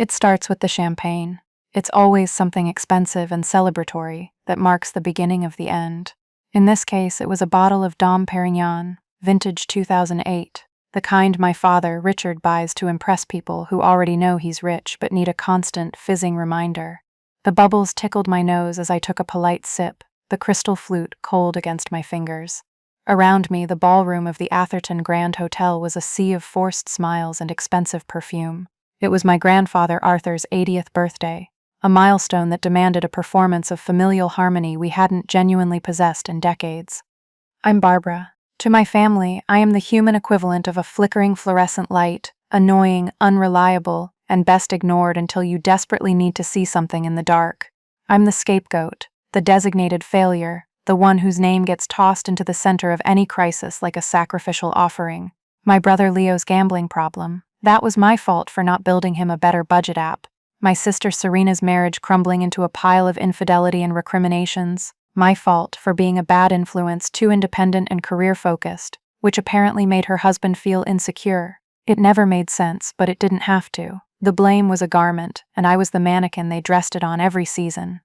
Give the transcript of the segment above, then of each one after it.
It starts with the champagne. It's always something expensive and celebratory that marks the beginning of the end. In this case, it was a bottle of Dom Perignon, vintage 2008, the kind my father, Richard, buys to impress people who already know he's rich but need a constant, fizzing reminder. The bubbles tickled my nose as I took a polite sip, the crystal flute cold against my fingers. Around me, the ballroom of the Atherton Grand Hotel was a sea of forced smiles and expensive perfume. It was my grandfather Arthur's 80th birthday, a milestone that demanded a performance of familial harmony we hadn't genuinely possessed in decades. I'm Barbara. To my family, I am the human equivalent of a flickering fluorescent light, annoying, unreliable, and best ignored until you desperately need to see something in the dark. I'm the scapegoat, the designated failure, the one whose name gets tossed into the center of any crisis like a sacrificial offering. My brother Leo's gambling problem. That was my fault for not building him a better budget app. My sister Serena's marriage crumbling into a pile of infidelity and recriminations. My fault for being a bad influence, too independent and career-focused, which apparently made her husband feel insecure. It never made sense, but it didn't have to. The blame was a garment, and I was the mannequin they dressed it on every season.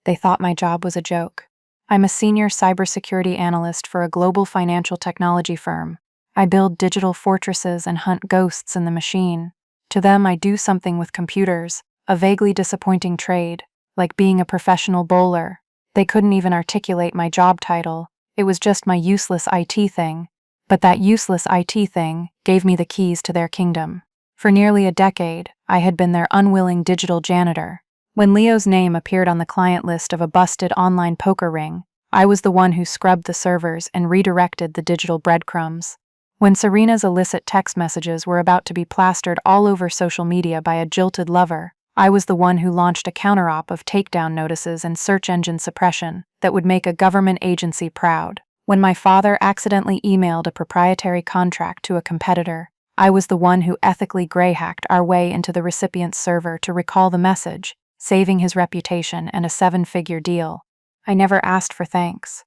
They thought my job was a joke. I'm a senior cybersecurity analyst for a global financial technology firm. I build digital fortresses and hunt ghosts in the machine. To them, I do something with computers, a vaguely disappointing trade, like being a professional bowler. They couldn't even articulate my job title. It was just my useless IT thing. But that useless IT thing gave me the keys to their kingdom. For nearly a decade, I had been their unwilling digital janitor. When Leo's name appeared on the client list of a busted online poker ring, I was the one who scrubbed the servers and redirected the digital breadcrumbs. When Serena's illicit text messages were about to be plastered all over social media by a jilted lover, I was the one who launched a counter-op of takedown notices and search engine suppression that would make a government agency proud. When my father accidentally emailed a proprietary contract to a competitor, I was the one who ethically grey-hacked our way into the recipient's server to recall the message, saving his reputation and a 7-figure deal. I never asked for thanks.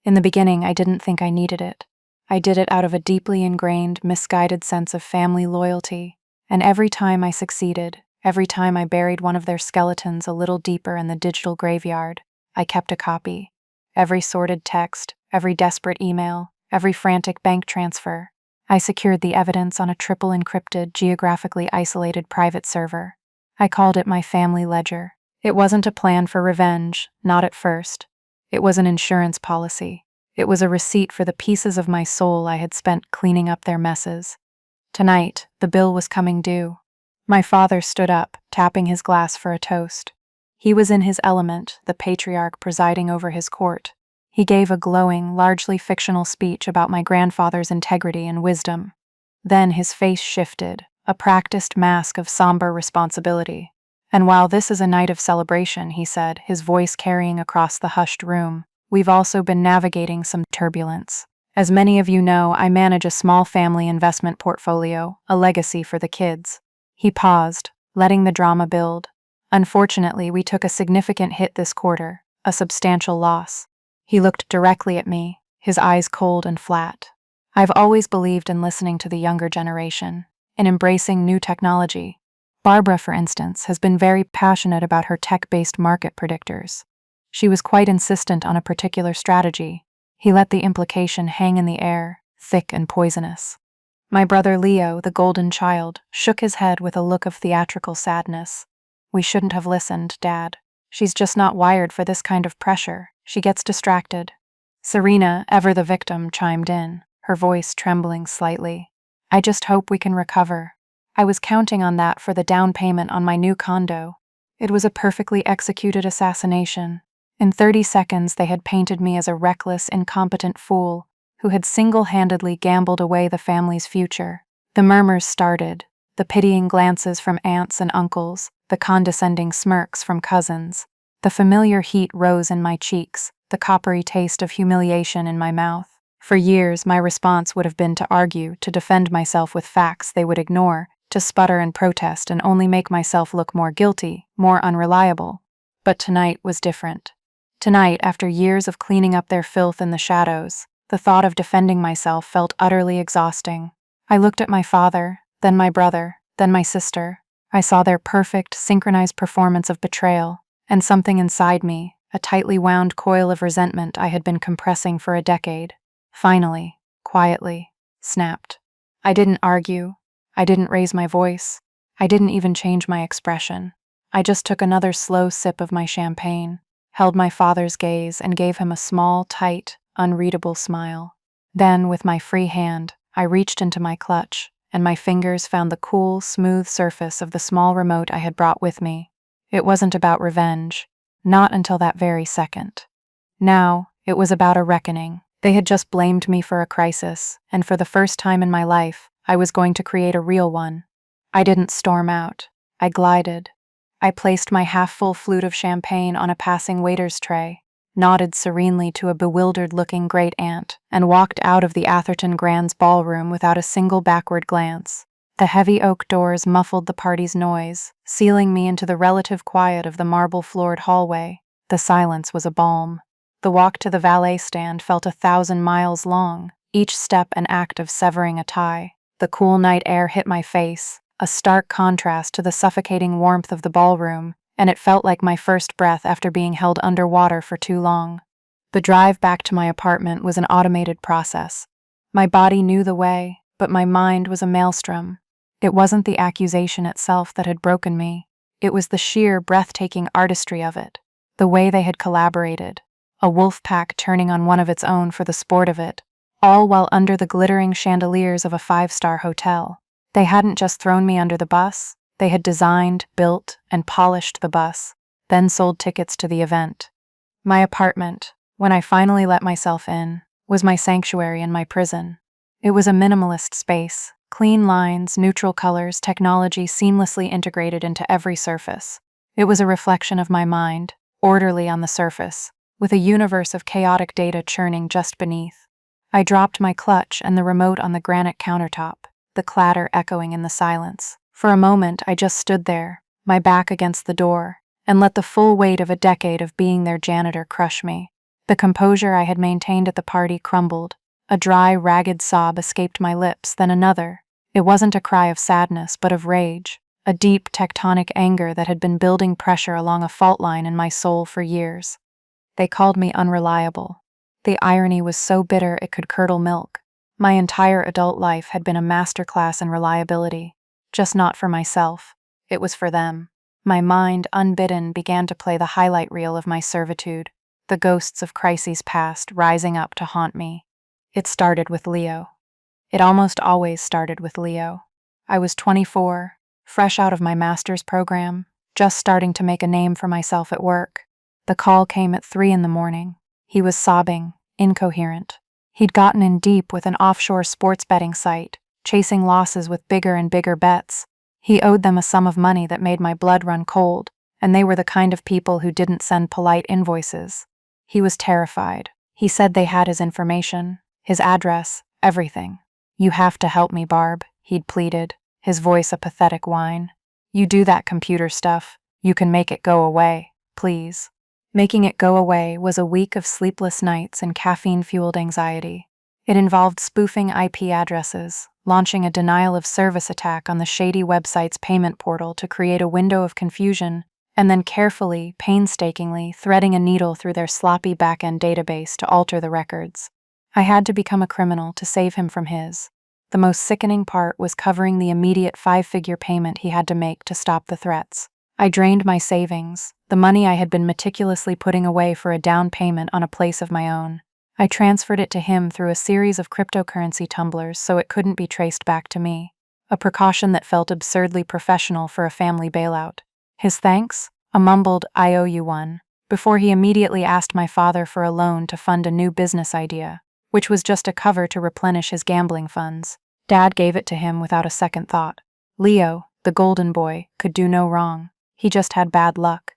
In the beginning, I didn't think I needed it. I did it out of a deeply ingrained, misguided sense of family loyalty, and every time I succeeded, every time I buried one of their skeletons a little deeper in the digital graveyard, I kept a copy. Every sordid text, every desperate email, every frantic bank transfer, I secured the evidence on a triple encrypted, geographically isolated private server. I called it my family ledger. It wasn't a plan for revenge, not at first. It was an insurance policy. It was a receipt for the pieces of my soul I had spent cleaning up their messes. Tonight, the bill was coming due. My father stood up, tapping his glass for a toast. He was in his element, the patriarch presiding over his court. He gave a glowing, largely fictional speech about my grandfather's integrity and wisdom. Then his face shifted, a practiced mask of somber responsibility. And while this is a night of celebration, he said, his voice carrying across the hushed room, we've also been navigating some turbulence. As many of you know, I manage a small family investment portfolio, a legacy for the kids. He paused, letting the drama build. Unfortunately, we took a significant hit this quarter, a substantial loss. He looked directly at me, his eyes cold and flat. I've always believed in listening to the younger generation, in embracing new technology. Barbara, for instance, has been very passionate about her tech-based market predictors. She was quite insistent on a particular strategy. He let the implication hang in the air, thick and poisonous. My brother Leo, the golden child, shook his head with a look of theatrical sadness. We shouldn't have listened, Dad. She's just not wired for this kind of pressure. She gets distracted. Serena, ever the victim, chimed in, her voice trembling slightly. I just hope we can recover. I was counting on that for the down payment on my new condo. It was a perfectly executed assassination. In 30 seconds, they had painted me as a reckless, incompetent fool who had single-handedly gambled away the family's future. The murmurs started, the pitying glances from aunts and uncles, the condescending smirks from cousins. The familiar heat rose in my cheeks, the coppery taste of humiliation in my mouth. For years, my response would have been to argue, to defend myself with facts they would ignore, to sputter and protest and only make myself look more guilty, more unreliable. But tonight was different. Tonight, after years of cleaning up their filth in the shadows, the thought of defending myself felt utterly exhausting. I looked at my father, then my brother, then my sister. I saw their perfect, synchronized performance of betrayal, and something inside me, a tightly wound coil of resentment I had been compressing for a decade, finally, quietly, snapped. I didn't argue. I didn't raise my voice. I didn't even change my expression. I just took another slow sip of my champagne, held my father's gaze, and gave him a small, tight, unreadable smile. Then, with my free hand, I reached into my clutch, and my fingers found the cool, smooth surface of the small remote I had brought with me. It wasn't about revenge, not until that very second. Now, it was about a reckoning. They had just blamed me for a crisis, and for the first time in my life, I was going to create a real one. I didn't storm out. I glided. I placed my half-full flute of champagne on a passing waiter's tray, nodded serenely to a bewildered-looking great-aunt, and walked out of the Atherton Grand's ballroom without a single backward glance. The heavy oak doors muffled the party's noise, sealing me into the relative quiet of the marble-floored hallway. The silence was a balm. The walk to the valet stand felt 1,000 miles long, each step an act of severing a tie. The cool night air hit my face, a stark contrast to the suffocating warmth of the ballroom, and it felt like my first breath after being held underwater for too long. The drive back to my apartment was an automated process. My body knew the way, but my mind was a maelstrom. It wasn't the accusation itself that had broken me. It was the sheer, breathtaking artistry of it, the way they had collaborated, a wolf pack turning on one of its own for the sport of it, all while under the glittering chandeliers of a 5-star hotel. They hadn't just thrown me under the bus, they had designed, built, and polished the bus, then sold tickets to the event. My apartment, when I finally let myself in, was my sanctuary and my prison. It was a minimalist space, clean lines, neutral colors, technology seamlessly integrated into every surface. It was a reflection of my mind, orderly on the surface, with a universe of chaotic data churning just beneath. I dropped my clutch and the remote on the granite countertop, the clatter echoing in the silence. For a moment, I just stood there, my back against the door, and let the full weight of a decade of being their janitor crush me. The composure I had maintained at the party crumbled. A dry, ragged sob escaped my lips, then another. It wasn't a cry of sadness, but of rage, a deep, tectonic anger that had been building pressure along a fault line in my soul for years. They called me unreliable. The irony was so bitter it could curdle milk. My entire adult life had been a masterclass in reliability, just not for myself. It was for them. My mind, unbidden, began to play the highlight reel of my servitude, the ghosts of crises past rising up to haunt me. It started with Leo. It almost always started with Leo. I was 24, fresh out of my master's program, just starting to make a name for myself at work. The call came at 3 a.m. He was sobbing, incoherent. He'd gotten in deep with an offshore sports betting site, chasing losses with bigger and bigger bets. He owed them a sum of money that made my blood run cold, and they were the kind of people who didn't send polite invoices. He was terrified. He said they had his information, his address, everything. "You have to help me, Barb," he'd pleaded, his voice a pathetic whine. "You do that computer stuff. You can make it go away, please." Making it go away was a week of sleepless nights and caffeine-fueled anxiety. It involved spoofing IP addresses, launching a denial-of-service attack on the shady website's payment portal to create a window of confusion, and then carefully, painstakingly threading a needle through their sloppy back-end database to alter the records. I had to become a criminal to save him from his. The most sickening part was covering the immediate 5-figure payment he had to make to stop the threats. I drained my savings, the money I had been meticulously putting away for a down payment on a place of my own. I transferred it to him through a series of cryptocurrency tumblers so it couldn't be traced back to me, a precaution that felt absurdly professional for a family bailout. His thanks? A mumbled, "I owe you one," before he immediately asked my father for a loan to fund a new business idea, which was just a cover to replenish his gambling funds. Dad gave it to him without a second thought. Leo, the golden boy, could do no wrong. He just had bad luck.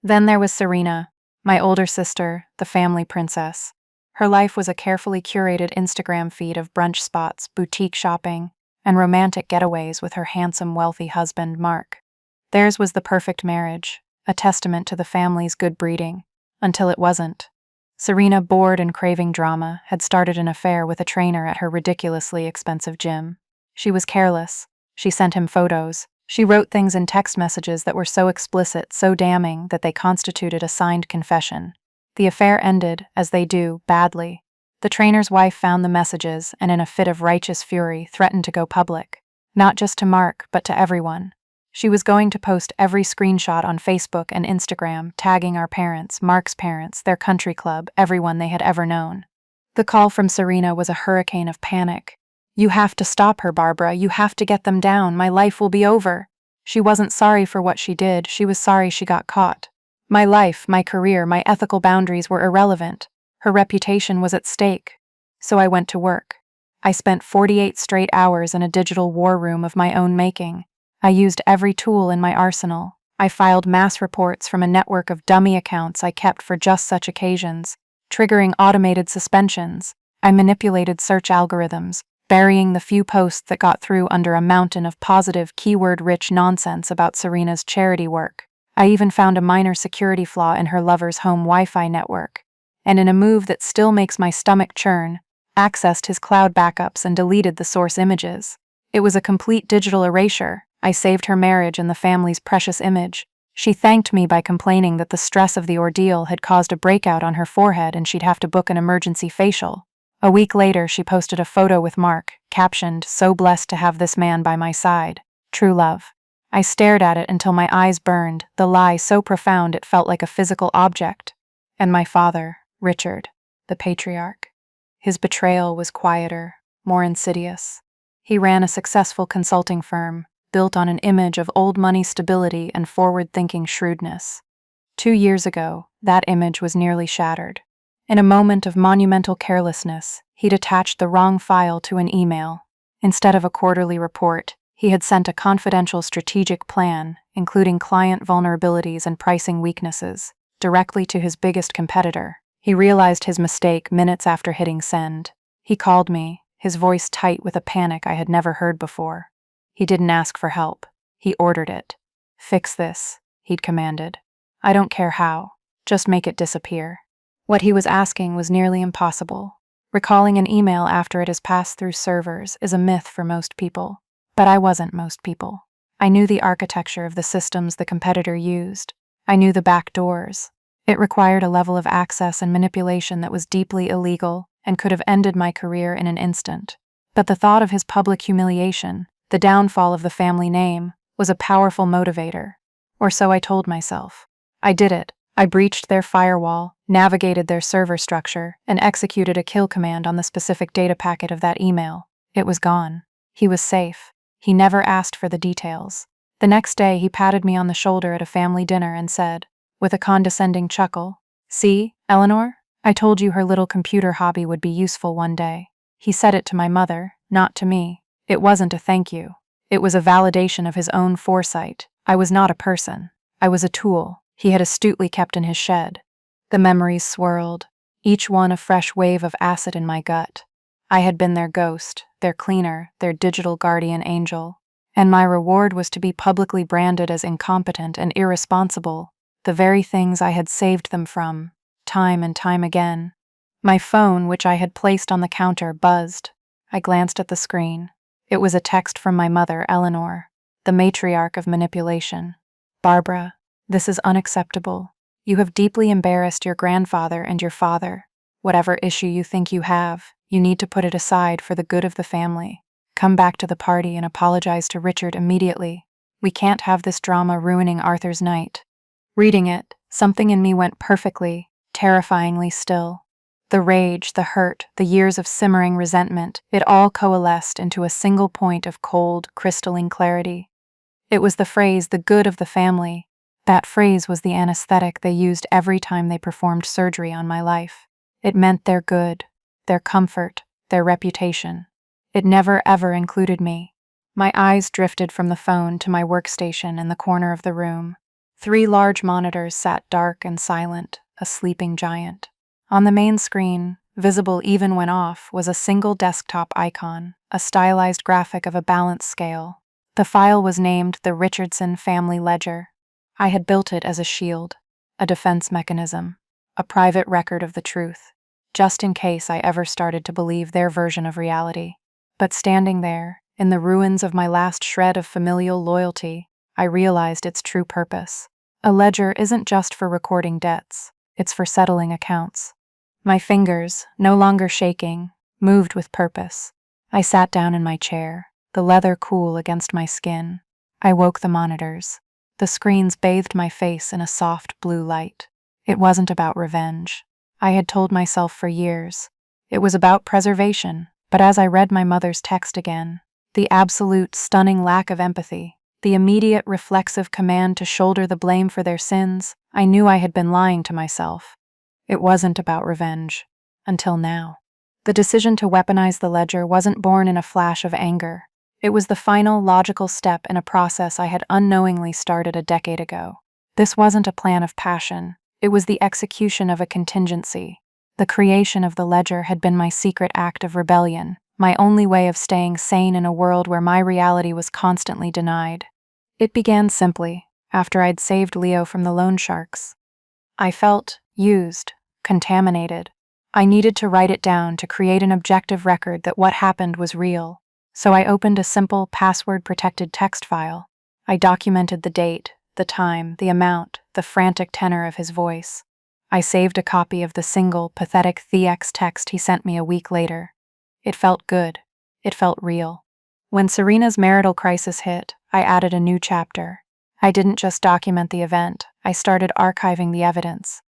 Then there was Serena, my older sister, the family princess. Her life was a carefully curated Instagram feed of brunch spots, boutique shopping, and romantic getaways with her handsome, wealthy husband, Mark. Theirs was the perfect marriage, a testament to the family's good breeding, until it wasn't. Serena, bored and craving drama, had started an affair with a trainer at her ridiculously expensive gym. She was careless. She sent him photos, She wrote things in text messages that were so explicit, so damning, that they constituted a signed confession. The affair ended, as they do, badly. The trainer's wife found the messages and in a fit of righteous fury threatened to go public. Not just to Mark, but to everyone. She was going to post every screenshot on Facebook and Instagram, tagging our parents, Mark's parents, their country club, everyone they had ever known. The call from Serena was a hurricane of panic. "You have to stop her, Barbara. You have to get them down. My life will be over." She wasn't sorry for what she did. She was sorry she got caught. My life, my career, my ethical boundaries were irrelevant. Her reputation was at stake. So I went to work. I spent 48 straight hours in a digital war room of my own making. I used every tool in my arsenal. I filed mass reports from a network of dummy accounts I kept for just such occasions, triggering automated suspensions. I manipulated search algorithms, burying the few posts that got through under a mountain of positive, keyword-rich nonsense about Serena's charity work. I even found a minor security flaw in her lover's home Wi-Fi network, and in a move that still makes my stomach churn, accessed his cloud backups and deleted the source images. It was a complete digital erasure. I saved her marriage and the family's precious image. She thanked me by complaining that the stress of the ordeal had caused a breakout on her forehead and she'd have to book an emergency facial. A week later, she posted a photo with Mark, captioned, "So blessed to have this man by my side. True love." I stared at it until my eyes burned, the lie so profound it felt like a physical object. And my father, Richard, the patriarch. His betrayal was quieter, more insidious. He ran a successful consulting firm, built on an image of old money stability and forward-thinking shrewdness. 2 years ago, that image was nearly shattered. In a moment of monumental carelessness, he'd attached the wrong file to an email. Instead of a quarterly report, he had sent a confidential strategic plan, including client vulnerabilities and pricing weaknesses, directly to his biggest competitor. He realized his mistake minutes after hitting send. He called me, his voice tight with a panic I had never heard before. He didn't ask for help. He ordered it. "Fix this," he'd commanded. "I don't care how. Just make it disappear." What he was asking was nearly impossible. Recalling an email after it has passed through servers is a myth for most people. But I wasn't most people. I knew the architecture of the systems the competitor used. I knew the back doors. It required a level of access and manipulation that was deeply illegal and could have ended my career in an instant. But the thought of his public humiliation, the downfall of the family name, was a powerful motivator. Or so I told myself. I did it. I breached their firewall, navigated their server structure, and executed a kill command on the specific data packet of that email. It was gone. He was safe. He never asked for the details. The next day, he patted me on the shoulder at a family dinner and said, with a condescending chuckle, "See, Eleanor? I told you her little computer hobby would be useful one day." He said it to my mother, not to me. It wasn't a thank you. It was a validation of his own foresight. I was not a person. I was a tool he had astutely kept in his shed. The memories swirled, each one a fresh wave of acid in my gut. I had been their ghost, their cleaner, their digital guardian angel. And my reward was to be publicly branded as incompetent and irresponsible, the very things I had saved them from, time and time again. My phone, which I had placed on the counter, buzzed. I glanced at the screen. It was a text from my mother, Eleanor, the matriarch of manipulation. "Barbara, this is unacceptable. You have deeply embarrassed your grandfather and your father. Whatever issue you think you have, you need to put it aside for the good of the family. Come back to the party and apologize to Richard immediately. We can't have this drama ruining Arthur's night." Reading it, something in me went perfectly, terrifyingly still. The rage, the hurt, the years of simmering resentment, it all coalesced into a single point of cold, crystalline clarity. It was the phrase, "the good of the family." That phrase was the anesthetic they used every time they performed surgery on my life. It meant their good, their comfort, their reputation. It never ever included me. My eyes drifted from the phone to my workstation in the corner of the room. 3 large monitors sat dark and silent, a sleeping giant. On the main screen, visible even when off, was a single desktop icon, a stylized graphic of a balance scale. The file was named the Richardson Family Ledger. I had built it as a shield, a defense mechanism, a private record of the truth, just in case I ever started to believe their version of reality. But standing there, In the ruins of my last shred of familial loyalty, I realized its true purpose. A ledger isn't just for recording debts, it's for settling accounts. My fingers, no longer shaking, moved with purpose. I sat down in my chair, the leather cool against my skin. I woke the monitors. The screens bathed my face in a soft blue light. It wasn't about revenge. I had told myself for years. It was about preservation, but as I read my mother's text again, the absolute, stunning lack of empathy, the immediate, reflexive command to shoulder the blame for their sins, I knew I had been lying to myself. It wasn't about revenge. Until now. The decision to weaponize the ledger wasn't born in a flash of anger. It was the final, logical step in a process I had unknowingly started a decade ago. This wasn't a plan of passion. It was the execution of a contingency. The creation of the ledger had been my secret act of rebellion, my only way of staying sane in a world where my reality was constantly denied. It began simply, after I'd saved Leo from the loan sharks. I felt used, contaminated. I needed to write it down to create an objective record that what happened was real. So I opened a simple, password-protected text file. I documented the date, the time, the amount, the frantic tenor of his voice. I saved a copy of the single, pathetic THX text he sent me a week later. It felt good. It felt real. When Serena's marital crisis hit, I added a new chapter. I didn't just document the event, I started archiving the evidence.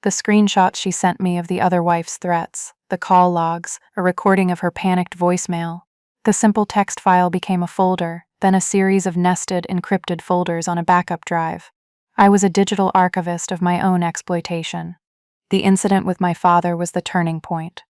The screenshots she sent me of the other wife's threats, the call logs, a recording of her panicked voicemail. The simple text file became a folder, then a series of nested, encrypted folders on a backup drive. I was a digital archivist of my own exploitation. The incident with my father was the turning point.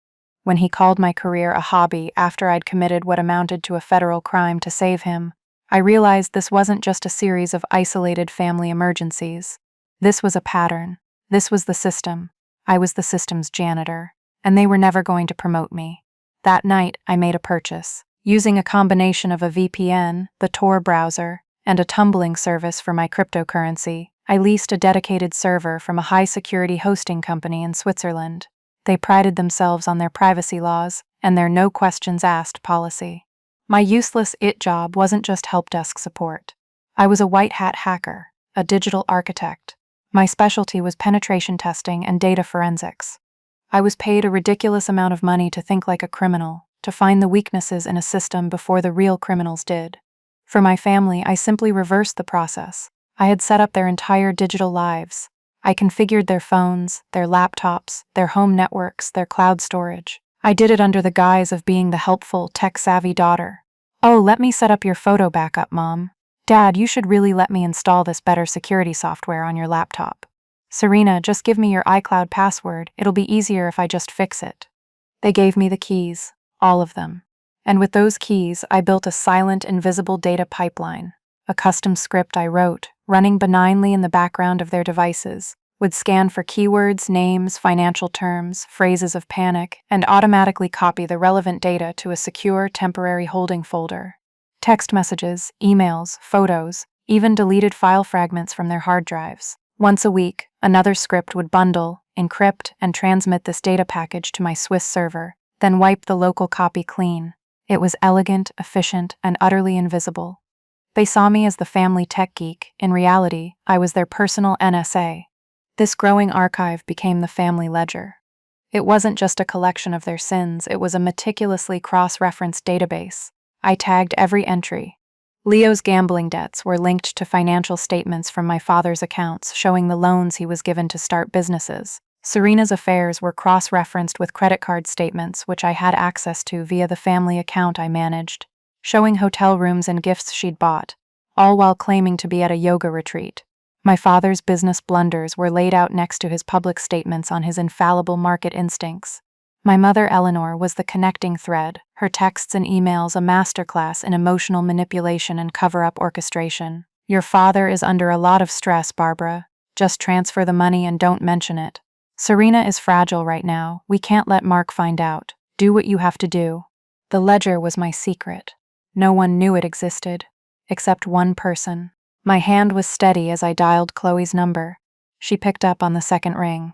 When he called my career a hobby after I'd committed what amounted to a federal crime to save him, I realized this wasn't just a series of isolated family emergencies. This was a pattern. This was the system. I was the system's janitor, and they were never going to promote me. That night, I made a purchase. Using a combination of a VPN, the Tor browser, and a tumbling service for my cryptocurrency, I leased a dedicated server from a high-security hosting company in Switzerland. They prided themselves on their privacy laws and their no-questions-asked policy. My useless IT job wasn't just help desk support. I was a white-hat hacker, a digital architect. My specialty was penetration testing and data forensics. I was paid a ridiculous amount of money to think like a criminal, to find the weaknesses in a system before the real criminals did. For my family, I simply reversed the process. I had set up their entire digital lives. I configured their phones, their laptops, their home networks, their cloud storage. I did it under the guise of being the helpful, tech-savvy daughter. "Oh, let me set up your photo backup, Mom. Dad, you should really let me install this better security software on your laptop. Serena, just give me your iCloud password. It'll be easier if I just fix it." They gave me the keys, all of them. And with those keys, I built a silent, invisible data pipeline. A custom script I wrote, running benignly in the background of their devices, would scan for keywords, names, financial terms, phrases of panic, and automatically copy the relevant data to a secure, temporary holding folder. Text messages, emails, photos, even deleted file fragments from their hard drives. Once a week, another script would bundle, encrypt, and transmit this data package to my Swiss server, then wipe the local copy clean. It was elegant, efficient, and utterly invisible. They saw me as the family tech geek. In reality, I was their personal NSA. This growing archive became the family ledger. It wasn't just a collection of their sins, it was a meticulously cross-referenced database. I tagged every entry. Leo's gambling debts were linked to financial statements from my father's accounts showing the loans he was given to start businesses. Serena's affairs were cross-referenced with credit card statements which I had access to via the family account I managed, showing hotel rooms and gifts she'd bought, all while claiming to be at a yoga retreat. My father's business blunders were laid out next to his public statements on his infallible market instincts. My mother, Eleanor, was the connecting thread, her texts and emails a masterclass in emotional manipulation and cover-up orchestration. "Your father is under a lot of stress, Barbara. Just transfer the money and don't mention it. Serena is fragile right now. We can't let Mark find out. Do what you have to do." The ledger was my secret. No one knew it existed, except one person. My hand was steady as I dialed Chloe's number. She picked up on the second ring.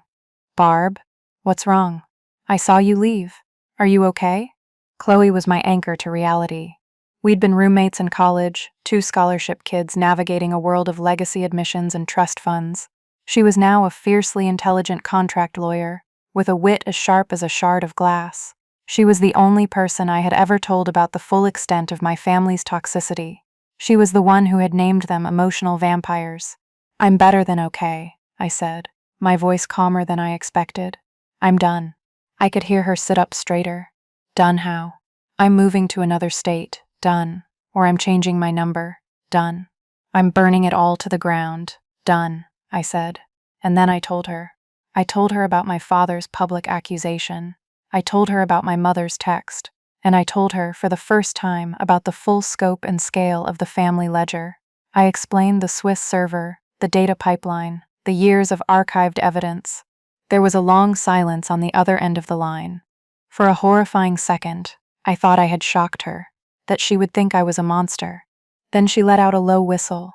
"Barb, what's wrong? I saw you leave. Are you okay?" Chloe was my anchor to reality. We'd been roommates in college, two scholarship kids navigating a world of legacy admissions and trust funds. She was now a fiercely intelligent contract lawyer, with a wit as sharp as a shard of glass. She was the only person I had ever told about the full extent of my family's toxicity. She was the one who had named them emotional vampires. "I'm better than okay," I said, my voice calmer than I expected. "I'm done." I could hear her sit up straighter. "Done how?" "I'm moving to another state. Done. Or I'm changing my number. Done. I'm burning it all to the ground. Done," I said. And then I told her. I told her about my father's public accusation. I told her about my mother's text. And I told her, for the first time, about the full scope and scale of the family ledger. I explained the Swiss server, the data pipeline, the years of archived evidence. There was a long silence on the other end of the line. For a horrifying second, I thought I had shocked her, that she would think I was a monster. Then she let out a low whistle.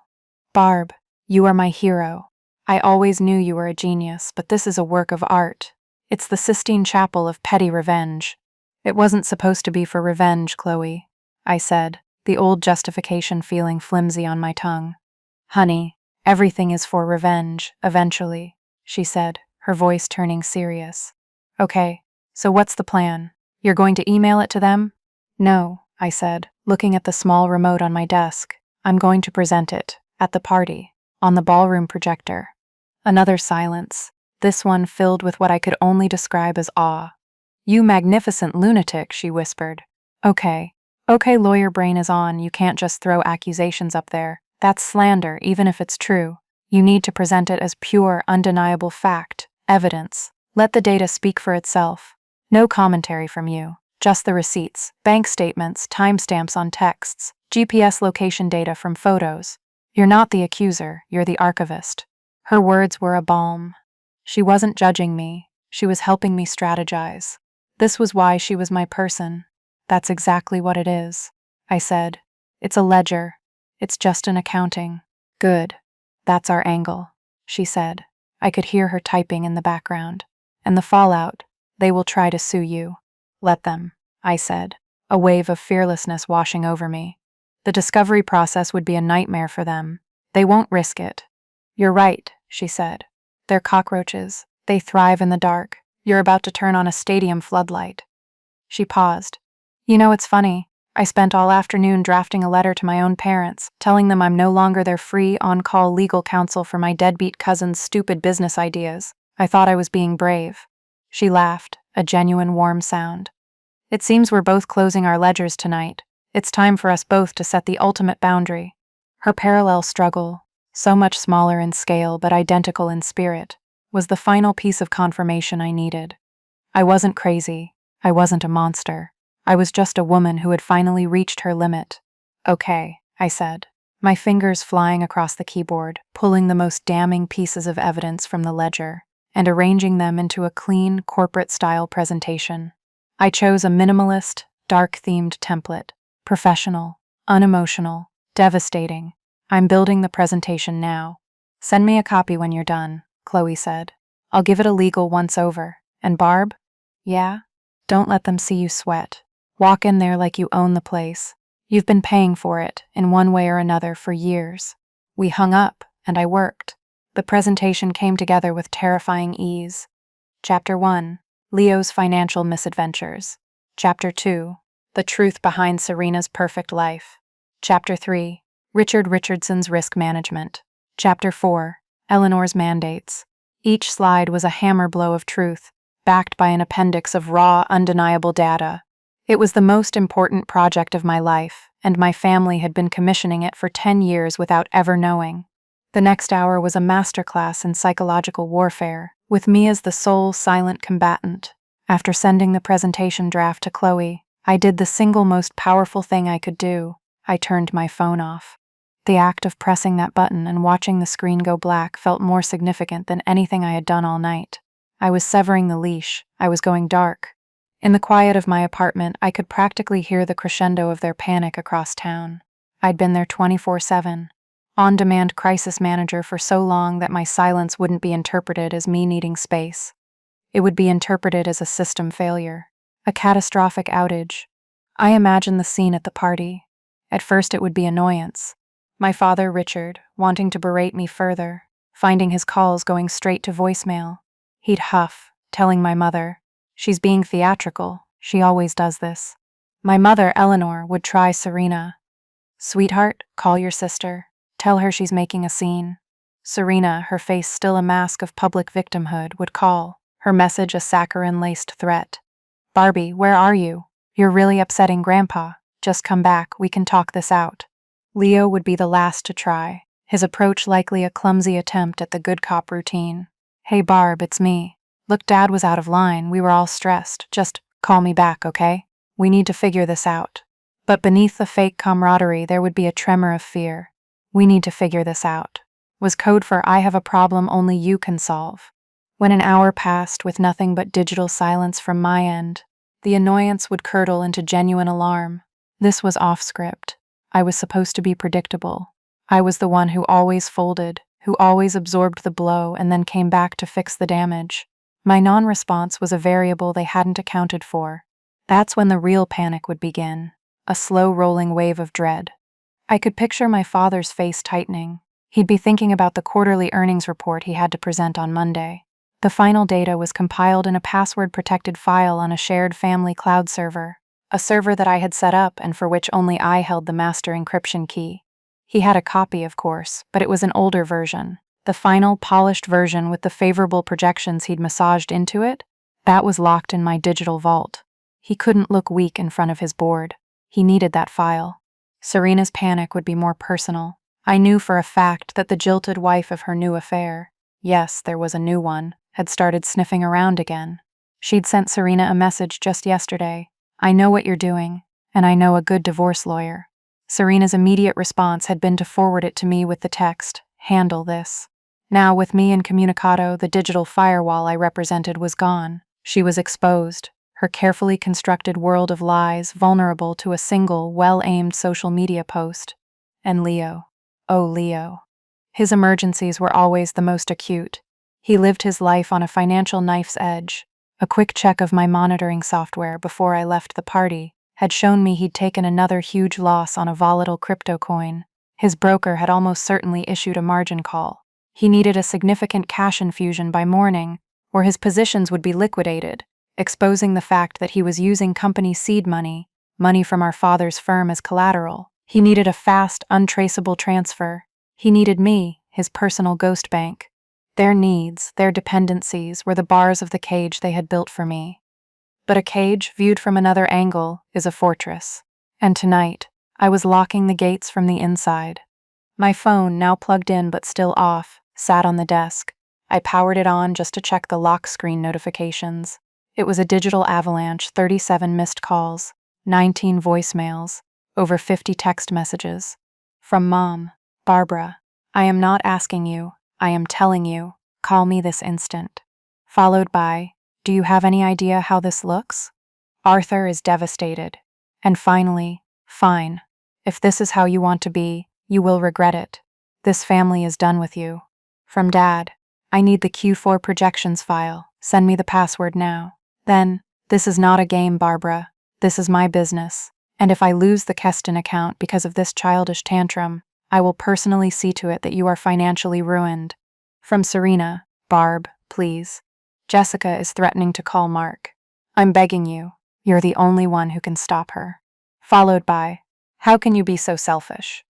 "Barb, you are my hero. I always knew you were a genius, but this is a work of art. It's the Sistine Chapel of petty revenge." "It wasn't supposed to be for revenge, Chloe," I said, the old justification feeling flimsy on my tongue. "Honey, everything is for revenge, eventually," she said, her voice turning serious. "Okay, so what's the plan? You're going to email it to them?" "No," I said, looking at the small remote on my desk. "I'm going to present it, at the party, on the ballroom projector." Another silence, this one filled with what I could only describe as awe. "You magnificent lunatic," she whispered. Okay, lawyer brain is on, you can't just throw accusations up there. That's slander, even if it's true. You need to present it as pure, undeniable fact, evidence. Let the data speak for itself. No commentary from you. Just the receipts, bank statements, timestamps on texts, GPS location data from photos. You're not the accuser, you're the archivist. Her words were a balm. She wasn't judging me, she was helping me strategize. This was why she was my person. "That's exactly what it is," I said. "It's a ledger. It's just an accounting." "Good. That's our angle," she said. I could hear her typing in the background. "And the fallout, they will try to sue you." "Let them," I said, a wave of fearlessness washing over me. "The discovery process would be a nightmare for them. They won't risk it." "You're right," she said. "They're cockroaches. They thrive in the dark. You're about to turn on a stadium floodlight." She paused. "You know, it's funny. I spent all afternoon drafting a letter to my own parents, telling them I'm no longer their free, on-call legal counsel for my deadbeat cousin's stupid business ideas. I thought I was being brave." She laughed, a genuine warm sound. "It seems we're both closing our ledgers tonight. It's time for us both to set the ultimate boundary." Her parallel struggle, so much smaller in scale but identical in spirit, was the final piece of confirmation I needed. I wasn't crazy. I wasn't a monster. I was just a woman who had finally reached her limit. "Okay," I said, my fingers flying across the keyboard, pulling the most damning pieces of evidence from the ledger, and arranging them into a clean, corporate-style presentation. I chose a minimalist, dark-themed template. Professional, unemotional, devastating. "I'm building the presentation now. Send me a copy when you're done," Chloe said. "I'll give it a legal once-over. And Barb?" "Yeah?" "Don't let them see you sweat. Walk in there like you own the place. You've been paying for it, in one way or another, for years." We hung up, and I worked. The presentation came together with terrifying ease. Chapter 1. Leo's Financial Misadventures. Chapter 2. The Truth Behind Serena's Perfect Life. Chapter 3. Richard Richardson's Risk Management. Chapter 4. Eleanor's Mandates. Each slide was a hammer blow of truth, backed by an appendix of raw, undeniable data. It was the most important project of my life, and my family had been commissioning it for 10 years without ever knowing. The next hour was a masterclass in psychological warfare, with me as the sole silent combatant. After sending the presentation draft to Chloe, I did the single most powerful thing I could do. I turned my phone off. The act of pressing that button and watching the screen go black felt more significant than anything I had done all night. I was severing the leash. I was going dark. In the quiet of my apartment, I could practically hear the crescendo of their panic across town. I'd been their 24/7, on-demand crisis manager for so long that my silence wouldn't be interpreted as me needing space. It would be interpreted as a system failure, a catastrophic outage. I imagined the scene at the party. At first it would be annoyance. My father, Richard, wanting to berate me further, finding his calls going straight to voicemail. He'd huff, telling my mother, "She's being theatrical, she always does this." My mother, Eleanor, would try Serena. "Sweetheart, call your sister. Tell her she's making a scene." Serena, her face still a mask of public victimhood, would call, her message a saccharine-laced threat. "Barbie, where are you? You're really upsetting Grandpa. Just come back, we can talk this out." Leo would be the last to try, his approach likely a clumsy attempt at the good cop routine. "Hey Barb, it's me. Look, Dad was out of line, we were all stressed. Just call me back, okay? We need to figure this out." But beneath the fake camaraderie there would be a tremor of fear. "We need to figure this out" was code for "I have a problem only you can solve." When an hour passed with nothing but digital silence from my end, the annoyance would curdle into genuine alarm. This was off script. I was supposed to be predictable. I was the one who always folded, who always absorbed the blow and then came back to fix the damage. My non-response was a variable they hadn't accounted for. That's when the real panic would begin, a slow rolling wave of dread. I could picture my father's face tightening. He'd be thinking about the quarterly earnings report he had to present on Monday. The final data was compiled in a password-protected file on a shared family cloud server, a server that I had set up and for which only I held the master encryption key. He had a copy, of course, but it was an older version. The final, polished version with the favorable projections he'd massaged into it, that was locked in my digital vault. He couldn't look weak in front of his board. He needed that file. Serena's panic would be more personal. I knew for a fact that the jilted wife of her new affair, yes, there was a new one, had started sniffing around again. She'd sent Serena a message just yesterday. "I know what you're doing, and I know a good divorce lawyer." Serena's immediate response had been to forward it to me with the text, "Handle this." Now, with me incommunicado, the digital firewall I represented was gone. She was exposed, her carefully constructed world of lies vulnerable to a single, well-aimed social media post. And Leo. Oh, Leo. His emergencies were always the most acute. He lived his life on a financial knife's edge. A quick check of my monitoring software before I left the party had shown me he'd taken another huge loss on a volatile crypto coin. His broker had almost certainly issued a margin call. He needed a significant cash infusion by morning, or his positions would be liquidated, exposing the fact that he was using company seed money, money from our father's firm, as collateral. He needed a fast, untraceable transfer. He needed me, his personal ghost bank. Their needs, their dependencies, were the bars of the cage they had built for me. But a cage, viewed from another angle, is a fortress. And tonight, I was locking the gates from the inside. My phone, now plugged in but still off, sat on the desk. I powered it on just to check the lock screen notifications. It was a digital avalanche, 37 missed calls, 19 voicemails, over 50 text messages. From Mom, "Barbara, I am not asking you, I am telling you, call me this instant." Followed by, "Do you have any idea how this looks? Arthur is devastated." And finally, "Fine. If this is how you want to be, you will regret it. This family is done with you." From Dad, "I need the Q4 projections file. Send me the password now." Then, "This is not a game, Barbara. This is my business. And if I lose the Keston account because of this childish tantrum, I will personally see to it that you are financially ruined." From Serena, "Barb, please. Jessica is threatening to call Mark. I'm begging you. You're the only one who can stop her." Followed by, "How can you be so selfish?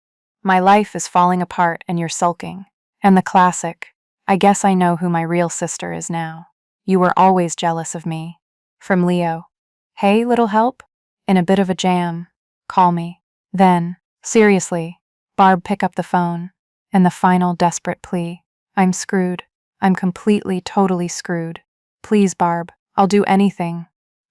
My life is falling apart and you're sulking." And the classic, "I guess I know who my real sister is now. You were always jealous of me." From Leo, "Hey, little help? In a bit of a jam. Call me." Then, "Seriously, Barb, pick up the phone." And the final desperate plea, "I'm screwed. I'm completely, totally screwed. Please, Barb, I'll do anything."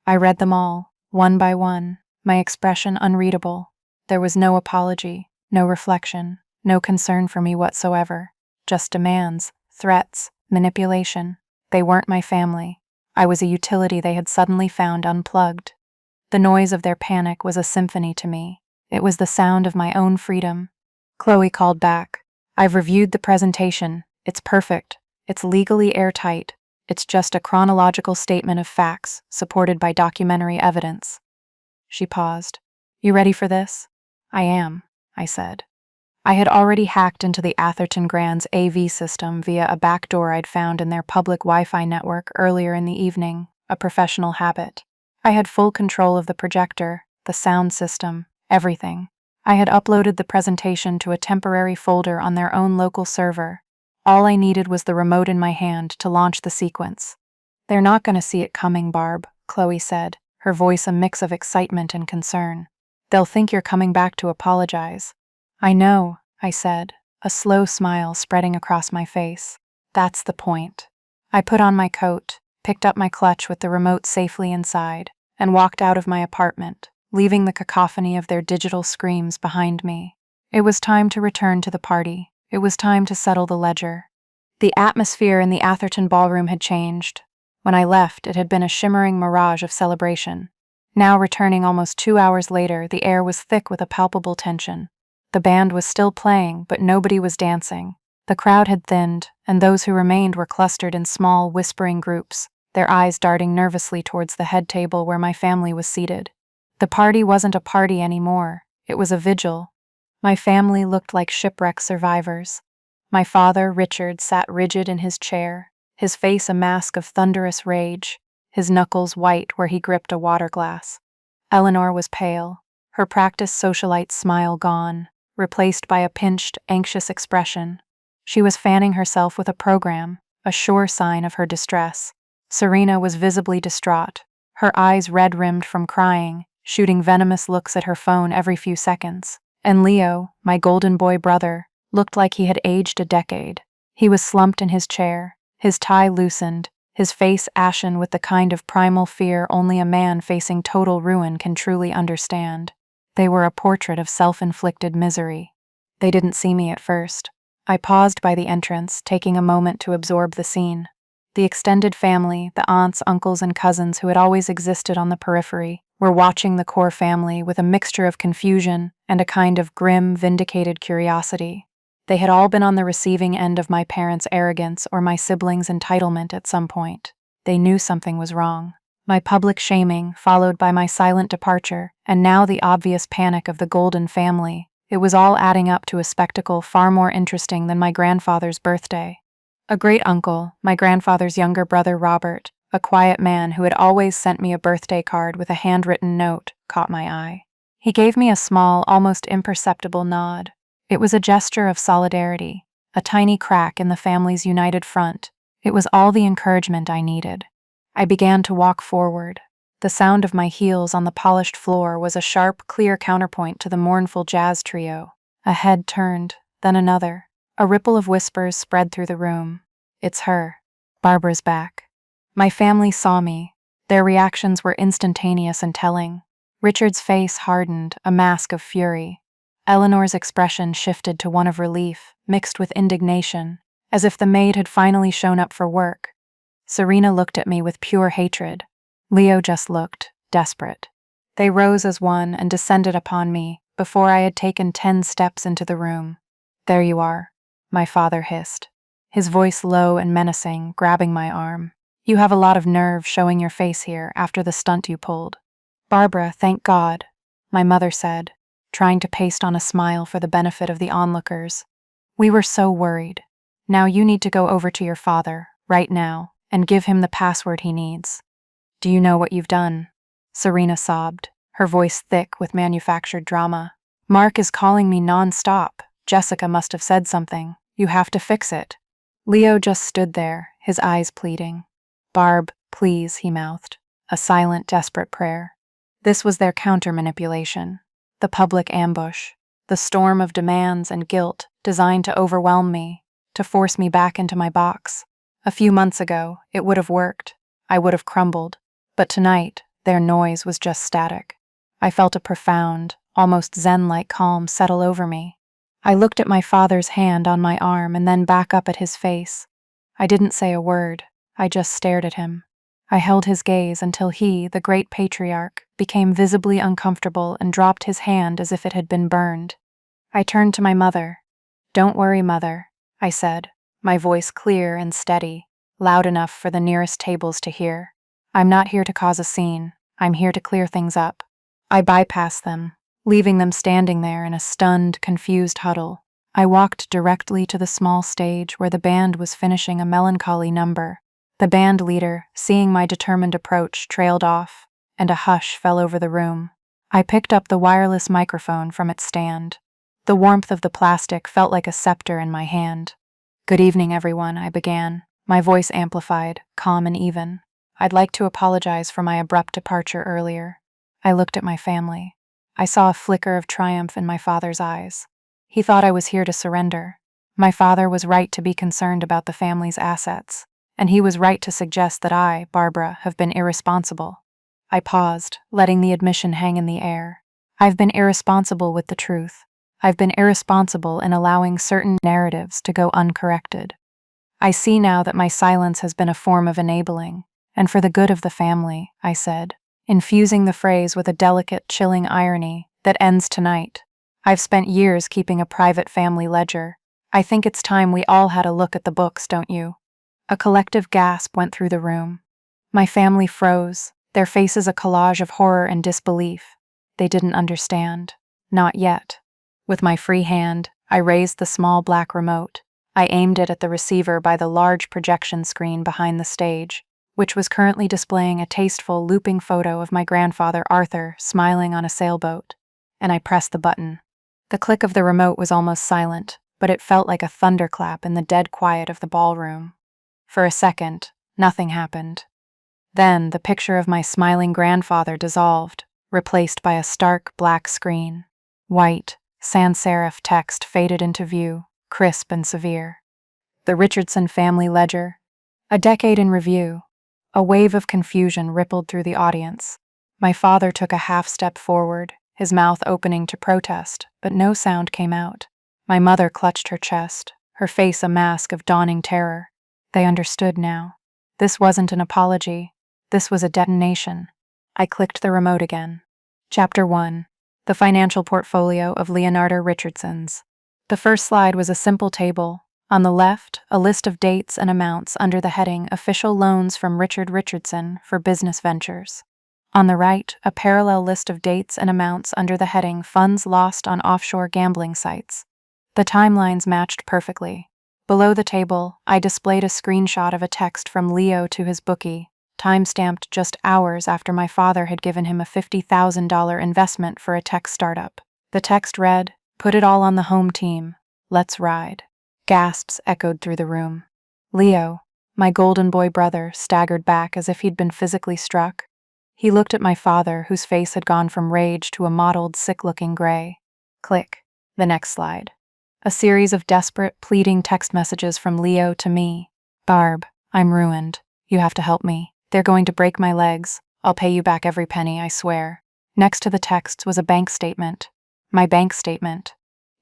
I read them all, one by one, my expression unreadable. There was no apology, no reflection, no concern for me whatsoever. Just demands, threats, manipulation. They weren't my family. I was a utility they had suddenly found unplugged. The noise of their panic was a symphony to me. It was the sound of my own freedom. Chloe called back. "I've reviewed the presentation. It's perfect. It's legally airtight. It's just a chronological statement of facts, supported by documentary evidence." She paused. "You ready for this?" I am, I said. I had already hacked into the Atherton Grand's AV system via a backdoor I'd found in their public Wi-Fi network earlier in the evening, a professional habit. I had full control of the projector, the sound system, everything. I had uploaded the presentation to a temporary folder on their own local server. All I needed was the remote in my hand to launch the sequence. "They're not going to see it coming, Barb," Chloe said, her voice a mix of excitement and concern. "They'll think you're coming back to apologize." "I know," I said, a slow smile spreading across my face. "That's the point." I put on my coat, picked up my clutch with the remote safely inside, and walked out of my apartment, leaving the cacophony of their digital screams behind me. It was time to return to the party. It was time to settle the ledger. The atmosphere in the Atherton ballroom had changed. When I left, it had been a shimmering mirage of celebration. Now, returning almost 2 hours later, the air was thick with a palpable tension. The band was still playing, but nobody was dancing. The crowd had thinned, and those who remained were clustered in small, whispering groups, their eyes darting nervously towards the head table where my family was seated. The party wasn't a party anymore. It was a vigil. My family looked like shipwreck survivors. My father, Richard, sat rigid in his chair, his face a mask of thunderous rage, his knuckles white where he gripped a water glass. Eleanor was pale, her practiced socialite smile gone, replaced by a pinched, anxious expression. She was fanning herself with a program, a sure sign of her distress. Serena was visibly distraught, her eyes red-rimmed from crying, shooting venomous looks at her phone every few seconds. And Leo, my golden boy brother, looked like he had aged a decade. He was slumped in his chair, his tie loosened, his face ashen with the kind of primal fear only a man facing total ruin can truly understand. They were a portrait of self-inflicted misery. They didn't see me at first. I paused by the entrance, taking a moment to absorb the scene. The extended family, the aunts, uncles, and cousins who had always existed on the periphery, were watching the core family with a mixture of confusion and a kind of grim, vindicated curiosity. They had all been on the receiving end of my parents' arrogance or my siblings' entitlement at some point. They knew something was wrong. My public shaming, followed by my silent departure, and now the obvious panic of the Golden family. It was all adding up to a spectacle far more interesting than my grandfather's birthday. A great-uncle, my grandfather's younger brother Robert, a quiet man who had always sent me a birthday card with a handwritten note, caught my eye. He gave me a small, almost imperceptible nod. It was a gesture of solidarity, a tiny crack in the family's united front. It was all the encouragement I needed. I began to walk forward. The sound of my heels on the polished floor was a sharp, clear counterpoint to the mournful jazz trio. A head turned, then another. A ripple of whispers spread through the room. "It's her. Barbara's back." My family saw me. Their reactions were instantaneous and telling. Richard's face hardened, a mask of fury. Eleanor's expression shifted to one of relief, mixed with indignation, as if the maid had finally shown up for work. Serena looked at me with pure hatred. Leo just looked, desperate. They rose as one and descended upon me before I had taken 10 steps into the room. "There you are," my father hissed, his voice low and menacing, grabbing my arm. "You have a lot of nerve showing your face here after the stunt you pulled." "Barbara, thank God," my mother said, trying to paste on a smile for the benefit of the onlookers. "We were so worried. Now you need to go over to your father, right now, and give him the password he needs." "Do you know what you've done?" Serena sobbed, her voice thick with manufactured drama. "Mark is calling me non-stop. Jessica must have said something. You have to fix it." Leo just stood there, his eyes pleading. "Barb, please," he mouthed, a silent, desperate prayer. This was their counter-manipulation, the public ambush, the storm of demands and guilt designed to overwhelm me, to force me back into my box. A few months ago, it would have worked. I would have crumbled. But tonight, their noise was just static. I felt a profound, almost zen-like calm settle over me. I looked at my father's hand on my arm and then back up at his face. I didn't say a word. I just stared at him. I held his gaze until he, the great patriarch, became visibly uncomfortable and dropped his hand as if it had been burned. I turned to my mother. "Don't worry, Mother," I said, my voice clear and steady, loud enough for the nearest tables to hear. "I'm not here to cause a scene. I'm here to clear things up." I bypassed them, leaving them standing there in a stunned, confused huddle. I walked directly to the small stage where the band was finishing a melancholy number. The band leader, seeing my determined approach, trailed off, and a hush fell over the room. I picked up the wireless microphone from its stand. The warmth of the plastic felt like a scepter in my hand. "Good evening, everyone," I began, my voice amplified, calm and even. "I'd like to apologize for my abrupt departure earlier." I looked at my family. I saw a flicker of triumph in my father's eyes. He thought I was here to surrender. My father was right to be concerned about the family's assets, and he was right to suggest that I, Barbara, have been irresponsible. I paused, letting the admission hang in the air. I've been irresponsible with the truth. I've been irresponsible in allowing certain narratives to go uncorrected. I see now that my silence has been a form of enabling, and for the good of the family, I said, infusing the phrase with a delicate, chilling irony that ends tonight. I've spent years keeping a private family ledger. I think it's time we all had a look at the books, don't you? A collective gasp went through the room. My family froze, their faces a collage of horror and disbelief. They didn't understand. Not yet. With my free hand, I raised the small black remote. I aimed it at the receiver by the large projection screen behind the stage, which was currently displaying a tasteful, looping photo of my grandfather Arthur smiling on a sailboat, and I pressed the button. The click of the remote was almost silent, but it felt like a thunderclap in the dead quiet of the ballroom. For a second, nothing happened. Then the picture of my smiling grandfather dissolved, replaced by a stark black screen. White, sans serif text faded into view, crisp and severe. The Richardson family ledger. A decade in review. A wave of confusion rippled through the audience. My father took a half step forward, his mouth opening to protest, but no sound came out. My mother clutched her chest, her face a mask of dawning terror. They understood now. This wasn't an apology. This was a detonation. I clicked the remote again. Chapter 1. The Financial Portfolio of Leonardo Richardson's. The first slide was a simple table. On the left, a list of dates and amounts under the heading Official Loans from Richard Richardson for Business Ventures. On the right, a parallel list of dates and amounts under the heading Funds Lost on Offshore Gambling Sites. The timelines matched perfectly. Below the table, I displayed a screenshot of a text from Leo to his bookie, time-stamped just hours after my father had given him a $50,000 investment for a tech startup. The text read, "Put it all on the home team. Let's ride." Gasps echoed through the room. Leo, my golden boy brother, staggered back as if he'd been physically struck. He looked at my father, whose face had gone from rage to a mottled, sick-looking gray. Click. The next slide. A series of desperate, pleading text messages from Leo to me. "Barb, I'm ruined. You have to help me. They're going to break my legs. I'll pay you back every penny, I swear." Next to the texts was a bank statement. My bank statement.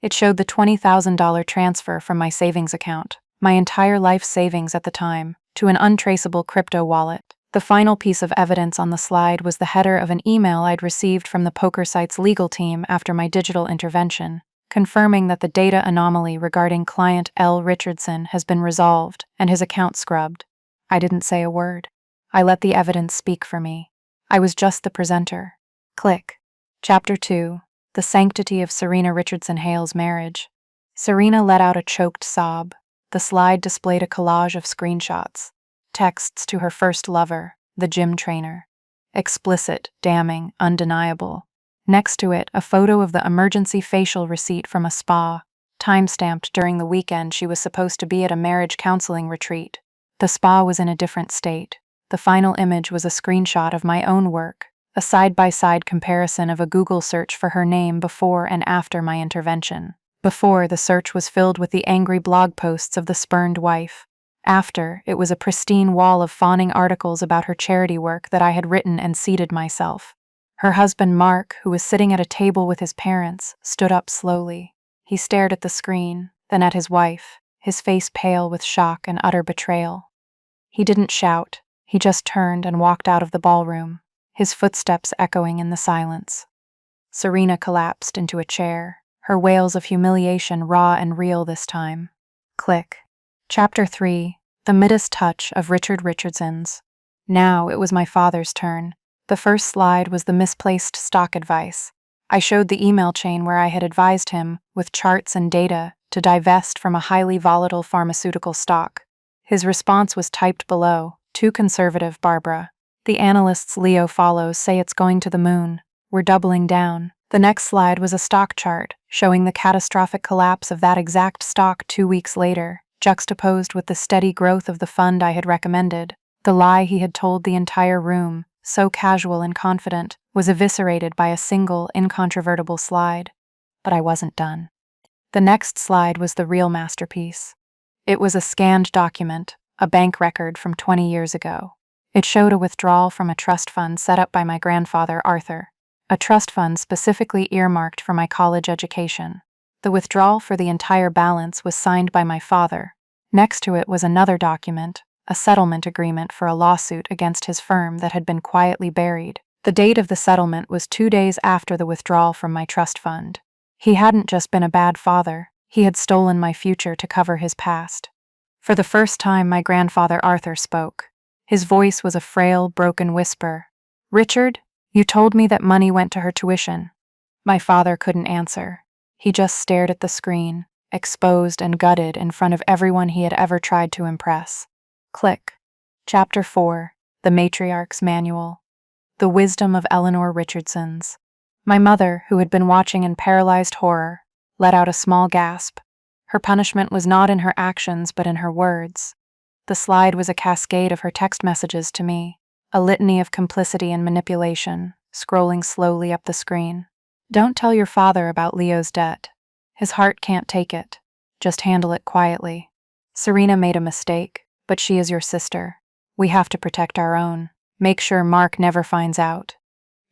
It showed the $20,000 transfer from my savings account, my entire life savings at the time, to an untraceable crypto wallet. The final piece of evidence on the slide was the header of an email I'd received from the poker site's legal team after my digital intervention, confirming that the data anomaly regarding client L. Richardson has been resolved and his account scrubbed. I didn't say a word. I let the evidence speak for me. I was just the presenter. Click. Chapter 2. The Sanctity of Serena Richardson Hale's Marriage. Serena let out a choked sob. The slide displayed a collage of screenshots. Texts to her first lover, the gym trainer. Explicit, damning, undeniable. Next to it, a photo of the emergency facial receipt from a spa, time-stamped during the weekend she was supposed to be at a marriage counseling retreat. The spa was in a different state. The final image was a screenshot of my own work, a side-by-side comparison of a Google search for her name before and after my intervention. Before, the search was filled with the angry blog posts of the spurned wife. After, it was a pristine wall of fawning articles about her charity work that I had written and seeded myself. Her husband Mark, who was sitting at a table with his parents, stood up slowly. He stared at the screen, then at his wife, his face pale with shock and utter betrayal. He didn't shout. He just turned and walked out of the ballroom, his footsteps echoing in the silence. Serena collapsed into a chair, her wails of humiliation raw and real this time. Click. Chapter 3. The Midas Touch of Richard Richardson's. Now it was my father's turn. The first slide was the misplaced stock advice. I showed the email chain where I had advised him, with charts and data, to divest from a highly volatile pharmaceutical stock. His response was typed below, "Too conservative, Barbara. The analysts Leo follows say it's going to the moon. We're doubling down." The next slide was a stock chart, showing the catastrophic collapse of that exact stock 2 weeks later, juxtaposed with the steady growth of the fund I had recommended. The lie he had told the entire room, so casual and confident, was eviscerated by a single, incontrovertible slide. But I wasn't done. The next slide was the real masterpiece. It was a scanned document, a bank record from 20 years ago. It showed a withdrawal from a trust fund set up by my grandfather, Arthur, a trust fund specifically earmarked for my college education. The withdrawal for the entire balance was signed by my father. Next to it was another document, a settlement agreement for a lawsuit against his firm that had been quietly buried. The date of the settlement was 2 days after the withdrawal from my trust fund. He hadn't just been a bad father, he had stolen my future to cover his past. For the first time, my grandfather Arthur spoke. His voice was a frail, broken whisper. "Richard, you told me that money went to her tuition." My father couldn't answer. He just stared at the screen, exposed and gutted in front of everyone he had ever tried to impress. Click. Chapter 4. The Matriarch's Manual. The Wisdom of Eleanor Richardson's. My mother, who had been watching in paralyzed horror, let out a small gasp. Her punishment was not in her actions but in her words. The slide was a cascade of her text messages to me, a litany of complicity and manipulation, scrolling slowly up the screen. "Don't tell your father about Leo's debt. His heart can't take it. Just handle it quietly. Serena made a mistake, but she is your sister. We have to protect our own. Make sure Mark never finds out.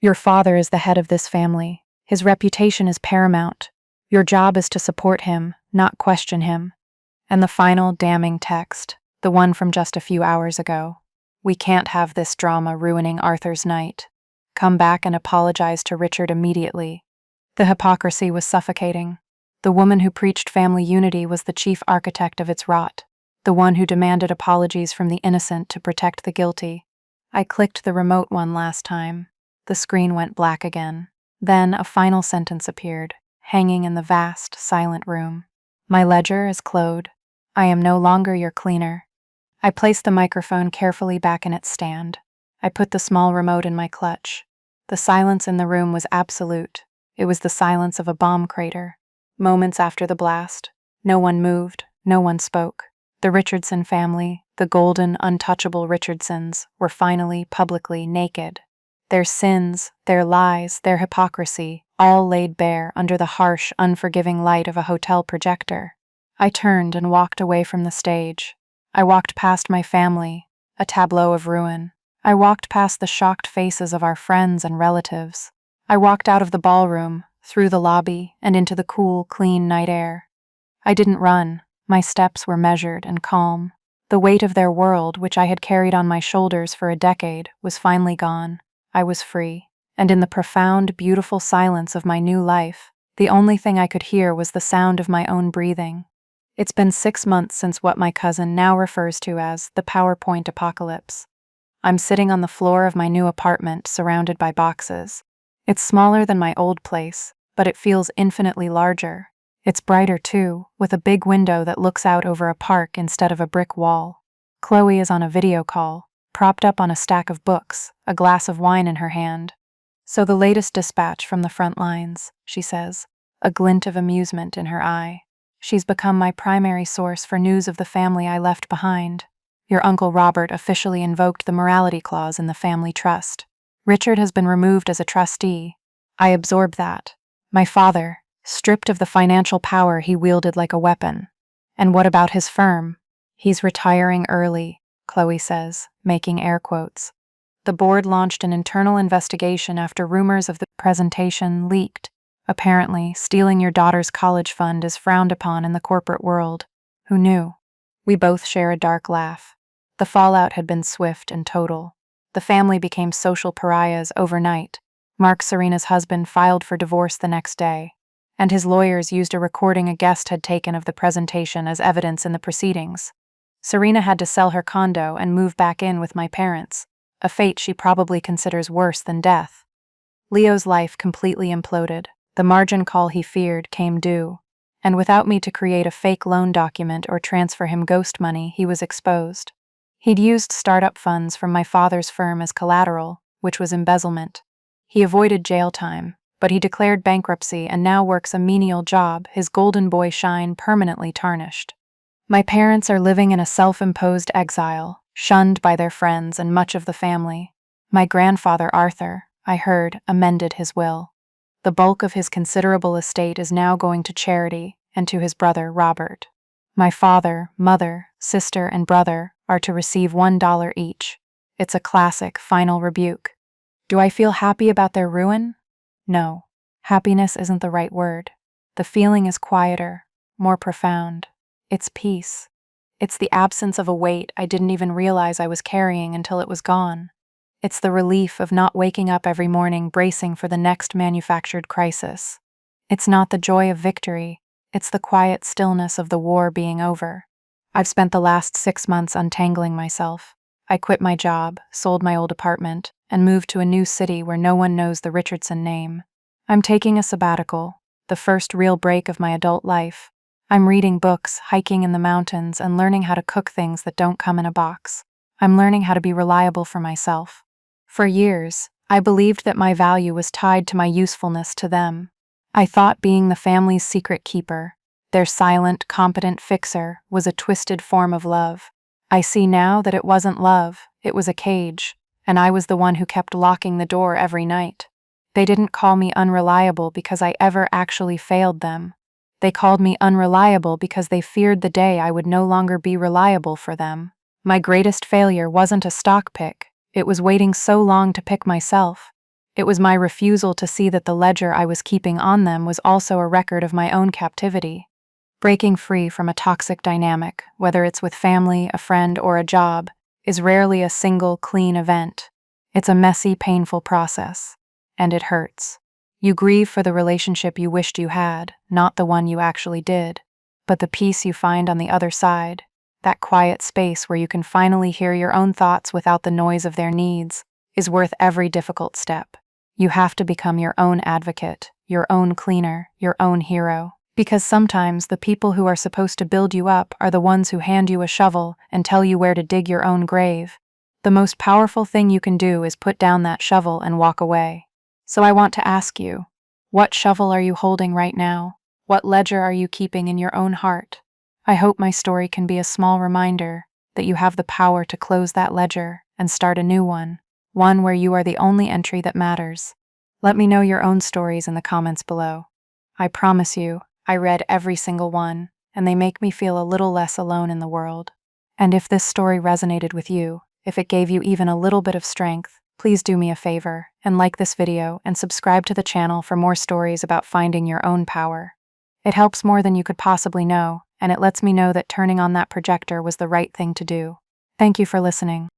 Your father is the head of this family. His reputation is paramount. Your job is to support him, not question him." And the final damning text, the one from just a few hours ago. "We can't have this drama ruining Arthur's night. Come back and apologize to Richard immediately." The hypocrisy was suffocating. The woman who preached family unity was the chief architect of its rot, the one who demanded apologies from the innocent to protect the guilty. I clicked the remote one last time. The screen went black again. Then a final sentence appeared, hanging in the vast, silent room. "My ledger is closed. I am no longer your cleaner." I placed the microphone carefully back in its stand. I put the small remote in my clutch. The silence in the room was absolute. It was the silence of a bomb crater. Moments after the blast, no one moved, no one spoke. The Richardson family, the golden, untouchable Richardsons, were finally, publicly naked. Their sins, their lies, their hypocrisy, all laid bare under the harsh, unforgiving light of a hotel projector. I turned and walked away from the stage. I walked past my family, a tableau of ruin. I walked past the shocked faces of our friends and relatives. I walked out of the ballroom, through the lobby, and into the cool, clean night air. I didn't run. My steps were measured and calm. The weight of their world, which I had carried on my shoulders for a decade, was finally gone. I was free. And in the profound, beautiful silence of my new life, the only thing I could hear was the sound of my own breathing. It's been 6 months since what my cousin now refers to as the PowerPoint apocalypse. I'm sitting on the floor of my new apartment, surrounded by boxes. It's smaller than my old place, but it feels infinitely larger. It's brighter too, with a big window that looks out over a park instead of a brick wall. Chloe is on a video call, propped up on a stack of books, a glass of wine in her hand. "So the latest dispatch from the front lines," she says, a glint of amusement in her eye. "She's become my primary source for news of the family I left behind. Your Uncle Robert officially invoked the morality clause in the family trust. Richard has been removed as a trustee. I absorb that. My father, stripped of the financial power he wielded like a weapon. And what about his firm? He's retiring early," Chloe says, making air quotes. "The board launched an internal investigation after rumors of the presentation leaked. Apparently, stealing your daughter's college fund is frowned upon in the corporate world. Who knew?" We both share a dark laugh. The fallout had been swift and total. The family became social pariahs overnight. Mark, Serena's husband, filed for divorce the next day, and his lawyers used a recording a guest had taken of the presentation as evidence in the proceedings. Serena had to sell her condo and move back in with my parents, a fate she probably considers worse than death. Leo's life completely imploded. The margin call he feared came due. And without me to create a fake loan document or transfer him ghost money, he was exposed. He'd used startup funds from my father's firm as collateral, which was embezzlement. He avoided jail time, but he declared bankruptcy and now works a menial job, his golden boy shine permanently tarnished. My parents are living in a self-imposed exile, shunned by their friends and much of the family. My grandfather Arthur, I heard, amended his will. The bulk of his considerable estate is now going to charity and to his brother Robert. My father, mother, sister, and brother are to receive $1 each. It's a classic final rebuke. Do I feel happy about their ruin? No. Happiness isn't the right word. The feeling is quieter, more profound. It's peace. It's the absence of a weight I didn't even realize I was carrying until it was gone. It's the relief of not waking up every morning bracing for the next manufactured crisis. It's not the joy of victory, it's the quiet stillness of the war being over. I've spent the last 6 months untangling myself. I quit my job, sold my old apartment, and moved to a new city where no one knows the Richardson name. I'm taking a sabbatical, the first real break of my adult life. I'm reading books, hiking in the mountains, and learning how to cook things that don't come in a box. I'm learning how to be reliable for myself. For years, I believed that my value was tied to my usefulness to them. I thought being the family's secret keeper, their silent, competent fixer, was a twisted form of love. I see now that it wasn't love, it was a cage, and I was the one who kept locking the door every night. They didn't call me unreliable because I ever actually failed them. They called me unreliable because they feared the day I would no longer be reliable for them. My greatest failure wasn't a stock pick. It was waiting so long to pick myself. It was my refusal to see that the ledger I was keeping on them was also a record of my own captivity. Breaking free from a toxic dynamic, whether it's with family, a friend, or a job, is rarely a single, clean event. It's a messy, painful process. And it hurts. You grieve for the relationship you wished you had, not the one you actually did. But the peace you find on the other side, that quiet space where you can finally hear your own thoughts without the noise of their needs, is worth every difficult step. You have to become your own advocate, your own cleaner, your own hero. Because sometimes the people who are supposed to build you up are the ones who hand you a shovel and tell you where to dig your own grave. The most powerful thing you can do is put down that shovel and walk away. So I want to ask you, what shovel are you holding right now? What ledger are you keeping in your own heart? I hope my story can be a small reminder that you have the power to close that ledger and start a new one where you are the only entry that matters. Let me know your own stories in the comments below. I promise you, I read every single one, and they make me feel a little less alone in the world. And if this story resonated with you, if it gave you even a little bit of strength, please do me a favor and like this video and subscribe to the channel for more stories about finding your own power. It helps more than you could possibly know, and it lets me know that turning on that projector was the right thing to do. Thank you for listening.